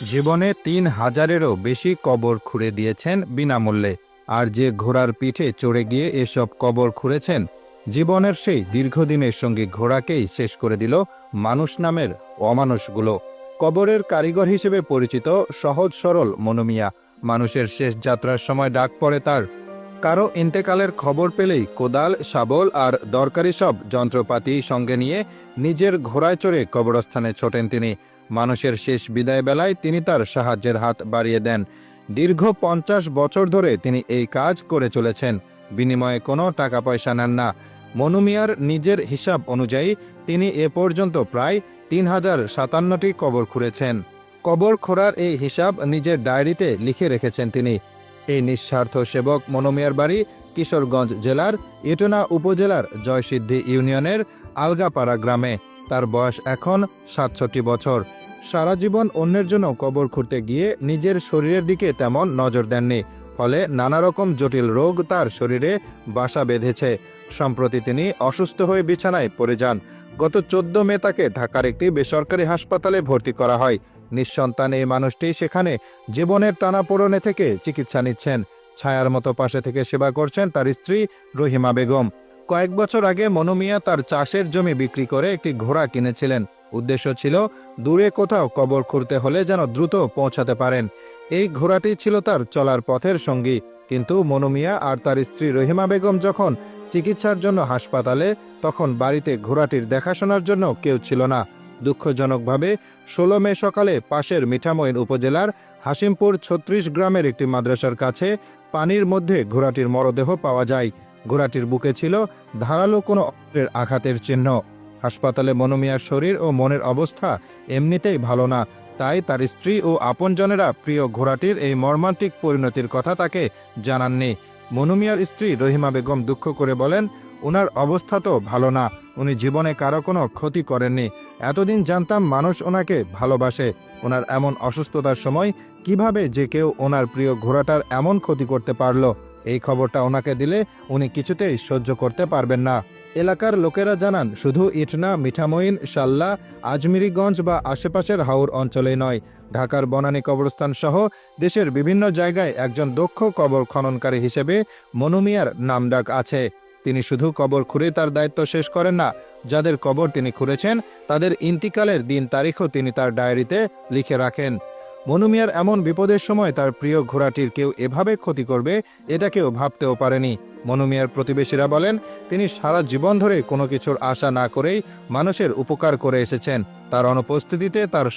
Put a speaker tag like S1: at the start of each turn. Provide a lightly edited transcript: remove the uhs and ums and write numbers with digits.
S1: জীবনে ৩,০০০-এরও বেশি কবর খুঁড়ে দিয়েছেন বিনামূল্যে। আর যে ঘোড়ার পিঠে চড়ে গিয়ে এসব কবর খুঁড়েছেন, জীবনের সেই দীর্ঘদিনের সঙ্গী ঘোড়াকেই শেষ করে দিল মানুষ নামের অমানুষগুলো। কবরের কারিগর হিসেবে পরিচিত সহজ সরল মনু মিয়া। মানুষের শেষ যাত্রার সময় ডাক পড়ে তার। কারো ইন্তেকালের খবর পেলেই কোদাল, শাবল আর দরকারি সব যন্ত্রপাতি সঙ্গে নিয়ে নিজের ঘোড়ায় চড়ে কবরস্থানে ছোটেন তিনি। মানুষের শেষ বিদায় বেলায় তিনি তার সাহায্যের হাত বাড়িয়ে দেন। দীর্ঘ ৫০ বছর ধরে তিনি এই কাজ করে চলেছেন। বিনিময়ে কোনো টাকা পয়সা নেন না। মনু মিয়ার নিজের হিসাব অনুযায়ী তিনি এ পর্যন্ত প্রায় ৩,০৫৭টি কবর খুঁড়েছেন। কবর খোঁড়ার এই হিসাব নিজের ডায়েরিতে লিখে রেখেছেন তিনি। এই নিঃস্বার্থ সেবক মনু মিয়ার বাড়ি কিশোরগঞ্জ জেলার ইটনা উপজেলার জয়সিদ্ধি ইউনিয়নের আলগাপাড়া গ্রামে। তার বয়স এখন ৬৭ বছর। সারা জীবন অন্যের জন্য কবর খুঁড়তে গিয়ে নিজের শরীরের দিকে তেমন নজর দেননি। ফলে নানা রকম জটিল রোগ তার শরীরে বাসা বেঁধেছে। সম্প্রতি তিনি অসুস্থ হয়ে বিছানায় পড়ে যান। গত ১৪ মে তাকে ঢাকার একটি বেসরকারি হাসপাতালে ভর্তি করা হয়। নিঃসন্তান এই মানুষটি সেখানে জীবনের টানাপোড়েনে থেকে চিকিৎসা নিচ্ছেন। ছায়ার মতো পাশে থেকে সেবা করছেন তার স্ত্রী রহিমা বেগম। কয়েক বছর আগে মনু মিয়া তার চাষের জমি বিক্রি করে একটি ঘোড়া কিনেছিলেন। উদ্দেশ্য ছিল দূরে কোথাও কবর খুঁড়তে হলে যেন দ্রুত পৌঁছাতে পারেন। এই ঘোড়াটি ছিল তার চলার পথের সঙ্গী। কিন্তু মনু মিয়া আর তার স্ত্রী রহিমা বেগম যখন চিকিৎসার জন্য হাসপাতালে, তখন বাড়িতে ঘোড়াটির দেখাশোনার জন্য কেউ ছিল না। দুঃখজনকভাবে ১৬ মে সকালে পাশের মিঠামইন উপজেলার হাসিমপুর ৩৬ গ্রামের একটি মাদ্রাসার কাছে পানির মধ্যে ঘোড়াটির মরদেহ পাওয়া যায়। ঘোড়াটির বুকে ছিল ধারালো কোনো অস্ত্রের আঘাতের চিহ্ন। হাসপাতালে মনু মিয়ার শরীর ও মনের অবস্থা এমনিতেই ভালো না। তাই তার স্ত্রী ও আপনজনেরা প্রিয় ঘোড়াটির এই মর্মান্তিক পরিণতির কথা তাকে জানাননি। মনু মিয়ার স্ত্রী রহিমা বেগম দুঃখ করে বলেন, ওনার অবস্থা তো ভালো না, উনি জীবনে কারো কোনো ক্ষতি করেননি। এতদিন জানতাম মানুষ ওনাকে ভালোবাসে। ওনার এমন অসুস্থতার সময় কিভাবে যে কেউ ওনার প্রিয় ঘোড়াটার এমন ক্ষতি করতে পারল, এই খবরটা ওনাকে দিলে উনি কিছুতেই সহ্য করতে পারবেন না। এলাকার লোকেরা জানান, শুধু ইটনা, মিঠামইন, শাল্লা, আজমিরিগঞ্জ বা আশেপাশের হাওর অঞ্চলেই নয়, ঢাকার বনানী কবরস্থান সহ দেশের বিভিন্ন জায়গায় একজন দক্ষ কবর খননকারী হিসেবে মনু মিয়ার নামডাক আছে। তিনি শুধু কবর খুঁড়ে তার দায়িত্ব শেষ করেন না, যাদের কবর তিনি খুঁড়েছেন তাদের ইন্তিকালের দিন তারিখও তিনি তার ডায়েরিতে লিখে রাখেন। মনু মিয়ার এমন বিপদের সময় তার প্রিয় ঘোড়াটির কেউ এভাবে ক্ষতি করবে, এটা কেউ ভাবতেও পারেনি। মনু মিয়ার প্রতিবেশীরা বলেন, তিনি সারা জীবন ধরে কোনো কিছুর আশা না করেই মানুষের উপকার করে এসেছেন। তার অনুপস্থিতিতে তার